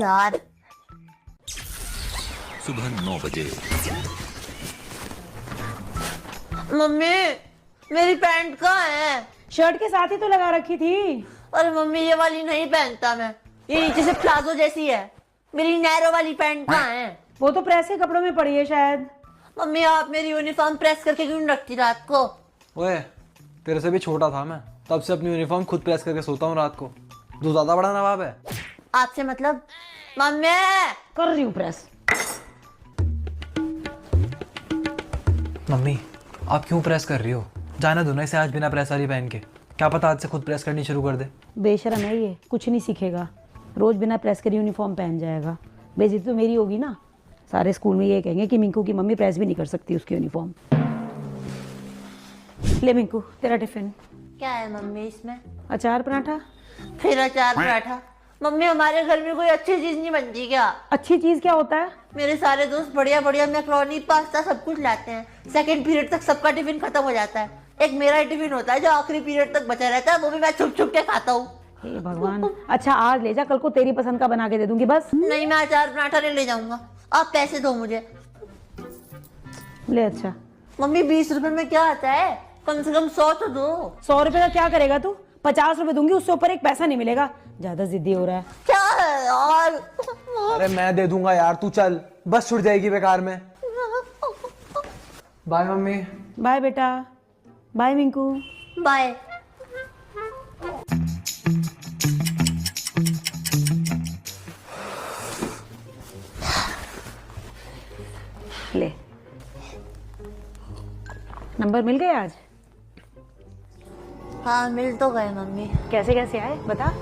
यार। सुबह 9 बजे। मम्मी मेरी पैंट कहाँ है? शर्ट के साथ ही तो लगा रखी थी। अरे मम्मी ये वाली नहीं पहनता मैं, ये नीचे से प्लाजो जैसी है। मेरी नैरो वाली पैंट कहाँ है? वो तो प्रेस के कपड़ों में पड़ी है शायद। मम्मी आप मेरी यूनिफॉर्म प्रेस करके क्यों नहीं रखती रात को? ओए तेरे से भी छोटा था मैं, तब से अपनी यूनिफॉर्म खुद प्रेस करके सोता हूँ रात को। तू ज्यादा बड़ा नवाब है। आपसे मतलब? मम्मी कर रही हूँ प्रेस। मम्मी आप क्यों प्रेस कर रही हो? जाना दो ना इसे आज बिना प्रेस वाली पहन के। क्या पता आज से खुद प्रेस करनी शुरू कर दे। बेशरम है ये, कुछ नहीं सीखेगा। रोज बिना प्रेस के यूनिफॉर्म पहन जाएगा। बेइज्जती तो मेरी होगी ना। सारे स्कूल में ये कहेंगे कि मिंकू की मम्मी प्रेस भी नहीं कर सकती उसकी यूनिफॉर्म। ले मिंकू तेरा टिफिन। क्या है मम्मी इसमें? अचार पराठा। फिर अचार पराठा? मम्मी हमारे घर में कोई अच्छी चीज नहीं बनती क्या? अच्छी चीज क्या होता है? मेरे सारे दोस्त बढ़िया बढ़िया मैक्रोनी पास्ता सब कुछ लाते हैं। सेकंड पीरियड तक सबका टिफिन खत्म हो जाता है। एक मेरा ही टिफिन होता है जो आखिरी पीरियड तक बचा रहता है, वो भी मैं छुप छुप के खाता हूँ। हे भगवान। अच्छा आज ले जा, कल को तेरी पसंद का बना के दे दूंगी बस। नहीं मैं अचार पराठा नहीं ले जाऊंगा, आप पैसे दो मुझे। ले अच्छा। मम्मी 20 रुपए में क्या आता है? कम से कम 100 तो दो। 100 रुपए का क्या करेगा तू? 50 रुपए दूंगी, उससे ऊपर एक पैसा नहीं मिलेगा। ज्यादा जिद्दी हो रहा है। क्या है यार? अरे मैं दे दूंगा यार, तू चल, बस छुट जाएगी बेकार में। Bye mummy. बाय बेटा। बाय मिंकू। बाय। ले नंबर मिल गए आज? हाँ मिल तो गए मम्मी। कैसे कैसे आए बता।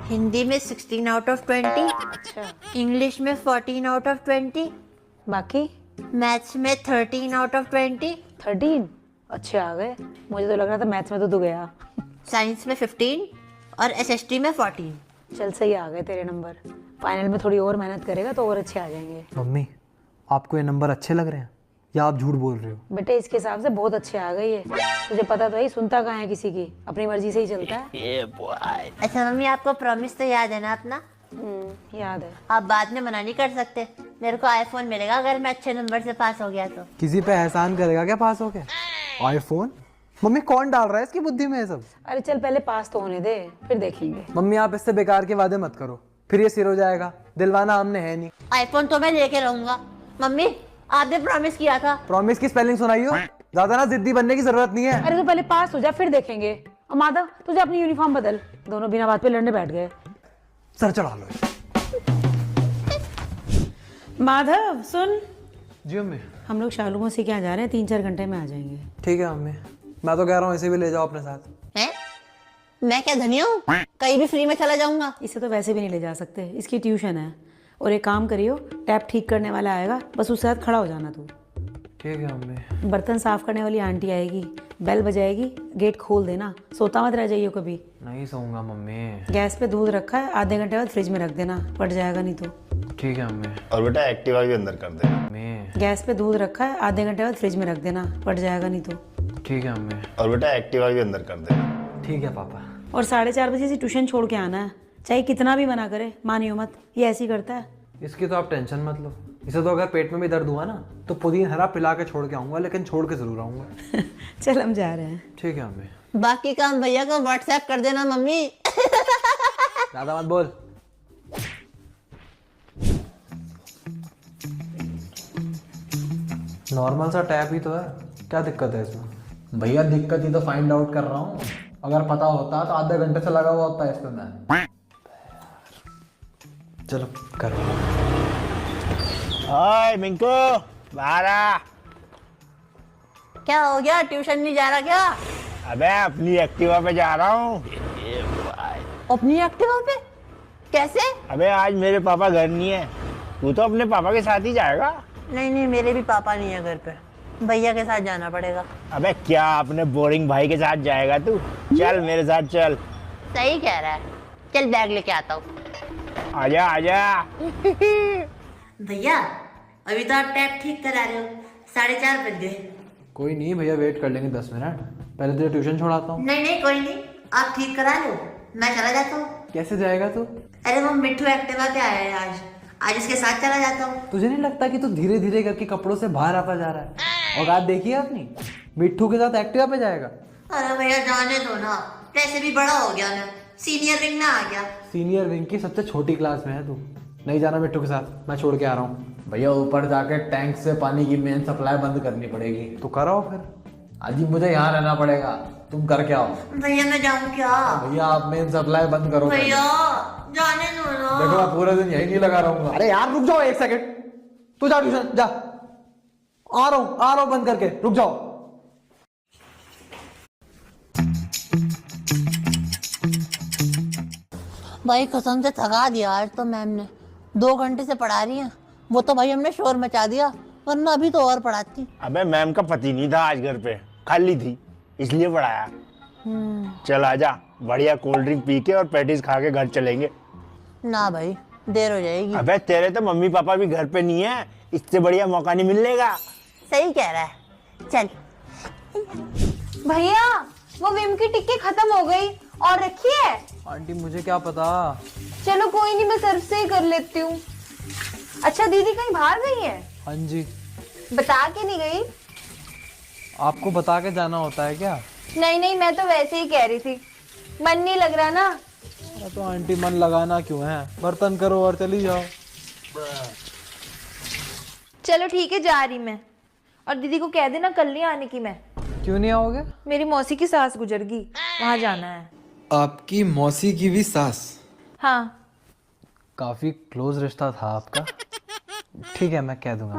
हिंदी में 16 आउट ऑफ 20, अच्छा। इंग्लिश में 14 आउट ऑफ 20, बाकी मैथ्स में 13 आउट ऑफ 20, 13। अच्छे आ गए। मुझे तो लग रहा था मैथ्स में तो तू गया। साइंस में 15 और एसएसटी में 14। चल सही आ गए तेरे नंबर। फाइनल में थोड़ी और मेहनत करेगा तो और अच्छे आ जाएंगे। मम्मी आपको ये नंबर अच्छे लग रहे हैं या आप झूठ बोल रहे हो? बेटे इसके हिसाब से बहुत अच्छे आ गए ये। तुझे पता तो है, सुनता कहाँ है किसी की, अपनी मर्जी से ही चलता है। अच्छा मम्मी आपको प्रॉमिस तो याद है ना अपना? याद है। आप बाद में मना नहीं कर सकते। मेरे को आईफोन मिलेगा अगर मैं अच्छे नंबर से पास हो गया तो। किसी पे एहसान करेगा क्या पास हो के? आईफोन? मम्मी कौन डाल रहा है इसकी बुद्धि में ये सब? अरे चल पहले पास तो होने दे, फिर देखेंगे। मम्मी आप इससे बेकार के वादे मत करो, फिर ये सिर हो जाएगा। दिलवाना हमने है नहीं। आईफोन तो मैं लेके रहूंगा। मम्मी आपने प्रॉमिस किया था। प्रॉमिस की स्पेलिंग सुनाइयो। ज्यादा ना जिद्दी बनने की जरूरत नहीं है। अरे तो पहले पास हो जा फिर देखेंगे। और माधव तुझे अपनी यूनिफॉर्म बदल। दोनों बिना बात पे लड़ने बैठ गए। सर चढ़ा लो। माधव सुन, जी मम्मी। हम लोग शालू मौसी के यहाँ जा रहे हैं, 3-4 घंटे में आ जाएंगे। ठीक है मम्मी, मैं तो कह रहा हूँ इसे भी ले जाओ अपने साथ। हैं? मैं क्या धनिया हूँ? कहीं भी फ्री में चला जाऊंगा। इसे तो वैसे भी नहीं ले जा सकते, इसकी ट्यूशन है। और एक काम करियो, टैप ठीक करने वाला आएगा, बस उसके साथ खड़ा हो जाना तू। ठीक है मम्मी। बर्तन साफ करने वाली आंटी आएगी, बेल बजाएगी, गेट खोल देना। सोता मत रह जाइयो कभी। नहीं सोऊंगा मम्मी। गैस पे दूध रखा है, आधे घंटे बाद फ्रिज में रख देना, फट जाएगा नहीं तो। ठीक है मम्मी। और बेटा एक्टिवा भी अंदर कर दे। मम्मी। गैस पे दूध रखा है, आधे घंटे बाद फ्रिज में रख देना, फट जाएगा नहीं तो। ठीक है मम्मी। और बेटा एक्टिवा भी अंदर कर दे। ठीक है पापा। और 4:30 बजे से ट्यूशन छोड़ के आना है, चाहे कितना भी मना करे, मानियो मत। ये ऐसे ही करता है। इसकी तो आप टेंशन मत लो। इसे तो अगर पेट में भी दर्द हुआ ना तो पुदीन हरा पिला के छोड़ के आऊंगा, लेकिन छोड़ के जरूर आऊंगा। चल हम जा रहे हैं। ठीक है मम्मी। बाकी काम भैया को व्हाट्सएप कर देना मम्मी। ज्यादा मत बोल। नॉर्मल सा टैप ही तो है, क्या दिक्कत है इसमें? भैया दिक्कत ही तो फाइंड आउट कर रहा हूँ। अगर पता होता तो आधे घंटे से लगा हुआ होता है इस पे मैं। चलो करो। ओए मिंकू बाहर आ। क्या हो गया, ट्यूशन नहीं जा रहा क्या? अबे अपनी एक्टिवा पे जा रहा हूँ। अपनी एक्टिवा पे? कैसे? अबे आज मेरे पापा घर नहीं है, तू तो अपने पापा के साथ ही जाएगा। नहीं नहीं मेरे भी पापा नहीं है घर पे, भैया के साथ जाना पड़ेगा। अबे क्या अपने बोरिंग भाई के साथ जाएगा तू? चल मेरे साथ चल। सही कह रहा है, चल बैग लेके आता हूँ। आजा आजा। भैया अभी तो आप टैप ठीक करा रहे हो, 4:30 बज गए। कोई नहीं भैया, वेट कर लेंगे 10 मिनट। पहले तुझे ट्यूशन छोड़ाता हूँ। नहीं नहीं कोई नहीं, आप ठीक करा लो, मैं चला जाता हूँ। कैसे जाएगा तू? अरे वो मिट्टू एक्टिवा पे आया है आज, आज इसके साथ चला जाता हूँ। तुझे नहीं लगता कि तू धीरे धीरे करके कपड़ों से बाहर आता जा रहा है? औकात देखी है अपनी? मिट्टू के साथ एक्टिवा पे जाएगा? अरे भैया जाने दो ना, वैसे भी बड़ा हो गया मैं, सीनियर विंग में आ गया। सीनियर विंग की सबसे छोटी क्लास में है तू। नहीं जाना मिट्टू के साथ, मैं छोड़ के आ रहा हूँ। भैया ऊपर जाके टैंक से पानी की मेन सप्लाई बंद करनी पड़ेगी। तो कराओ फिर। अजी मुझे यहाँ रहना पड़ेगा, तुम करके आओ। भैया मैं जाऊँ क्या? भैया आप मेन सप्लाई बंद करो। भैया जाने दो ना। देखो मैं पूरे दिन यही नहीं लगा रहूंगा। अरे यार रुक जाओ 1 सेकंड, तू जा ट्यूशन जा। आ रहा हूँ बंद करके, रुक जाओ। भाई कसम से थका दिया आज तो मैम ने, 2 घंटे से पढ़ा रही हैं। वो तो भाई हमने शोर मचा दिया, वरना अभी तो और पढ़ाती। अबे मैम का पति नहीं था आज घर पे, खाली थी इसलिए पढ़ाया। चल आजा, बढ़िया कोल्ड ड्रिंक पी के और पैटीज खा के घर चलेंगे। ना भाई देर हो जाएगी। अबे तेरे तो मम्मी पापा भी घर पे नहीं है, इससे बढ़िया मौका नहीं मिलेगा। सही कह रहा है, चल। भैया वो विम की टिक्की खत्म हो गई और रखी है। आंटी मुझे क्या पता। चलो कोई नहीं, मैं सर्व से ही कर लेती हूँ। अच्छा दीदी कहीं बाहर गई है? हाँ जी। बता के नहीं गई? आपको बता के जाना होता है क्या? नहीं नहीं, मैं तो वैसे ही कह रही थी, मन नहीं लग रहा ना। तो आंटी मन लगाना क्यों है, बर्तन करो और चली जाओ। चलो ठीक है, जा रही मैं। और दीदी को कह देना कल नहीं आने की मैं। क्यों नहीं आओगे? मेरी मौसी की सास गुजर गई, वहां जाना है। आपकी मौसी की भी सास? हाँ। काफी क्लोज रिश्ता था आपका। ठीक है मैं कह दूंगा।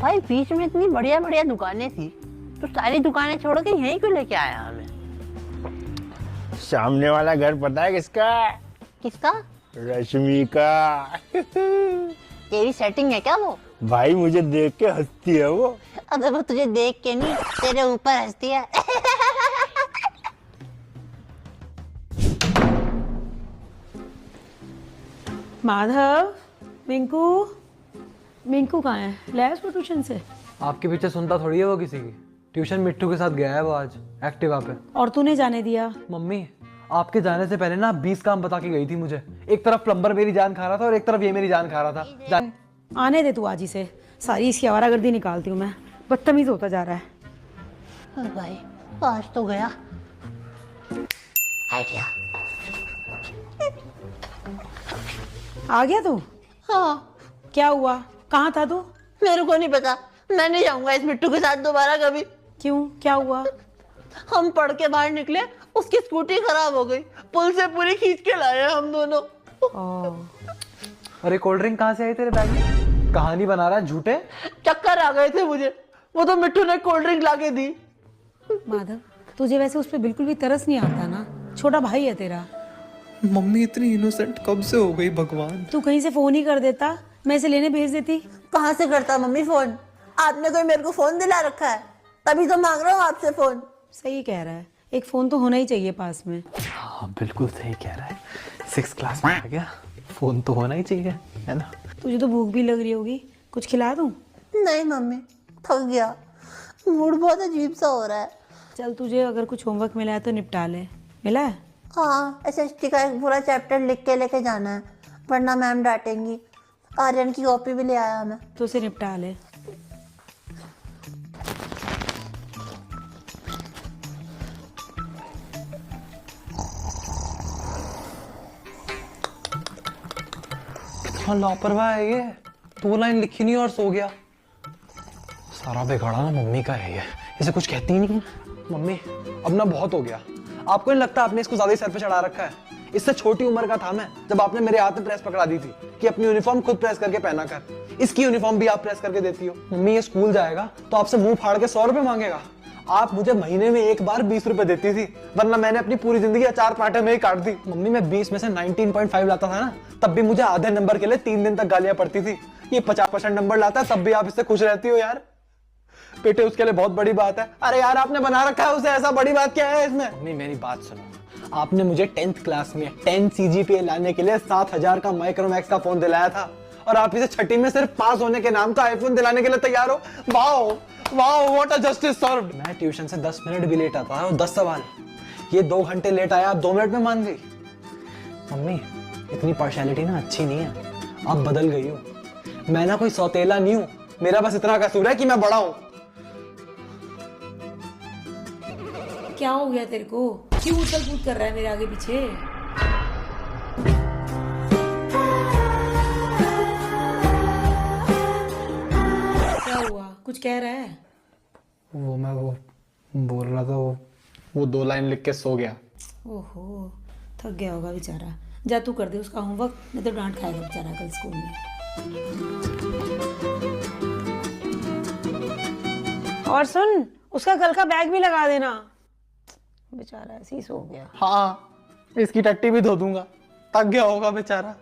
भाई बीच में इतनी बढ़िया बढ़िया दुकानें थी, तो सारी दुकानें छोड़ के यहीं क्यों लेके आया हमें? सामने वाला घर पता है किसका? किसका? रश्मि का। तेरी सेटिंग है क्या वो? भाई मुझे देख के हंसती है वो। अबे वो तुझे देख के नहीं, तेरे ऊपर हंसती है। माधव, मिंकू, मिंकू कहाँ है? लाया उसको ट्यूशन से? आपके पीछे सुनता थोड़ी है वो किसी की। ट्यूशन मिट्टू के साथ गया है वो आज एक्टिवा पे। और तूने जाने दिया? मम्मी आपके जाने से पहले ना 20 काम बता के गई थी मुझे। एक तरफ प्लम्बर मेरी जान खा रहा था और एक तरफ ये मेरी जान खा रहा था। आने दे तू आज ही से, सारी इसकी आवारागर्दी निकालती हूँ मैं। बदतमीज होता जा रहा है। अरे भाई आज तो गया। आ गया। आ गया तू? हाँ। क्या हुआ? कहाँ था तू? मेरे को नहीं पता, मैं नहीं जाऊंगा इस मिट्टू के साथ दोबारा कभी। क्यों, क्या हुआ? हम पढ़ के बाहर निकले, उसकी स्कूटी खराब हो गई, पुल से पूरी खींच के लाए हम दोनों। अरे कोल्ड ड्रिंक कहाँ से आई तेरे बैग में? कहानी बना रहा है झूठे। चक्कर आ गए थे मुझे, वो तो मिट्टू ने कोल्ड ड्रिंक लाके दी। माधव तुझे वैसे उस पर बिल्कुल भी तरस नहीं आता ना? छोटा भाई है तेरा। मम्मी इतनी इनोसेंट कब से हो गई भगवान? तू कहीं से फोन ही कर देता, मैं इसे लेने भेज देती। कहाँ से करता मम्मी फोन? आपने कोई मेरे को फोन दिला रखा है, तभी तो मांग रहा हूँ आपसे फोन। सही कह रहा है, एक फोन तो होना ही चाहिए पास में। हाँ बिल्कुल सही कह रहा है। 6 क्लास में आ गया, फोन तो होना ही चाहिए, है ना? तुझे तो भूख भी लग रही होगी, कुछ खिला दूं? नहीं मम्मी, थक गया, मूड बहुत अजीब सा हो रहा है। चल तुझे अगर कुछ होमवर्क मिला है तो निपटा ले। मिला है? हाँ, SST का एक पूरा चैप्टर लिख के लेके जाना है, वरना मैम डांटेंगी। आर्यन की कॉपी भी ले आया मैं। तो उसे निपटा ले। हाँ लापरवाह है ये, 2 लाइन लिखी नहीं और सो गया। सारा बिगाड़ा ना मम्मी का है ये, इसे कुछ कहती ही नहीं। मम्मी अब ना बहुत हो गया। आपको नहीं लगता आपने इसको ज्यादा ही सर पे चढ़ा रखा है? इससे छोटी उम्र का था मैं जब आपने मेरे हाथ में प्रेस पकड़ा दी थी कि अपनी यूनिफॉर्म खुद प्रेस करके पहना कर। इसकी यूनिफॉर्म भी आप प्रेस करके देती हो। मम्मी ये स्कूल जाएगा तो आपसे मुंह फाड़ के 100 रुपए मांगेगा। आप मुझे महीने में एक बार 20 रुपए देती थी, वरना मैंने अपनी पूरी जिंदगी अचार पाटे में ही काट दी। मम्मी मैं 20 में से 19.5 लाता था ना, तब भी मुझे आधे नंबर के लिए 3 दिन तक गालियां पड़ती थी। ये 50% नंबर लाता है तब भी आप इससे खुश रहती हो यार। बेटे उसके लिए बहुत बड़ी बात है। अरे यार आपने बना रखा है उसे, ऐसा बड़ी बात क्या है इसमें? मम्मी मेरी बात सुनो, आपने मुझे 10th क्लास में 10 CGPA लाने के लिए 7000 का माइक्रोमैक्स का फोन दिलाया था, और आप इसे छठी में सिर्फ पास होने के नाम का आईफोन दिलाने के लिए तैयार हो। Wow wow, what a justice served. मैं ट्यूशन से 10 मिनट भी लेट आता है और 10 सवाल। ये 2 घंटे लेट आया, आप 2 मिनट में मान गई। मम्मी इतनी पार्शियलिटी ना अच्छी नहीं है, आप बदल गई हो। मैं ना कोई सौतेला नहीं हूं, मेरा बस इतना कसूर है कि मैं बड़ा हूं। क्या हो गया तेरे को? क्यों उछल कूद कर रहा है मेरे आगे पीछे? क्या हुआ? कुछ कह रहा है? वो बोल रहा था, वो 2 लाइन लिख के सो गया। ओहो, थक गया होगा बेचारा। जा तू कर दे उसका होमवर्क, नहीं तो डांट खाएगा बेचारा कल स्कूल में। और सुन, उसका कल का बैग भी लगा देना। बेचारा ऐसे ही सो गया। हाँ, इसकी टट्टी भी धो दूंगा, थक गया होगा बेचारा।